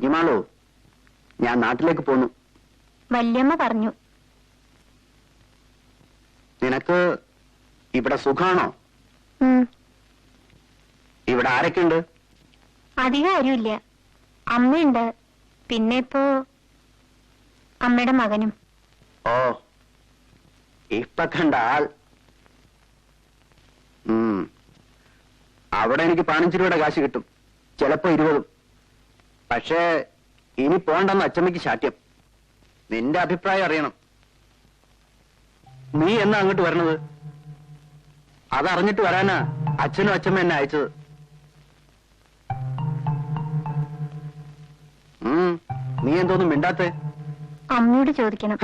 കുഞ്ഞുമാളു, ഞാൻ നാട്ടിലേക്ക് പോന്നു. വല്യമ്മ പറഞ്ഞു. നിനക്ക് ഇവിടെ സുഖാണോ? ഇവിടെ ആരൊക്കെയുണ്ട്? അധികം ആരുമില്ല. അമ്മയുണ്ട്, പിന്നെ ഇപ്പോ അമ്മയുടെ മകനും. ഓ, ഇപ്പൊ കണ്ട ആൾ. അവിടെ എനിക്ക് 15 രൂപയുടെ കാശ് കിട്ടും, ചിലപ്പോ 20. പക്ഷേ ഇനി പോണ്ടെന്ന് അച്ചമ്മയ്ക്ക് ശാഠ്യം. നിന്റെ അഭിപ്രായം അറിയണം. നീ എന്നാ അങ്ങോട്ട് വരണത്? അതറിഞ്ഞിട്ട് വരാനാ അച്ഛനും അച്ഛമ്മ എന്നെ അയച്ചത്. നീ എന്തോന്നും മിണ്ടാത്തെ? അമ്മയോട് ചോദിക്കണം.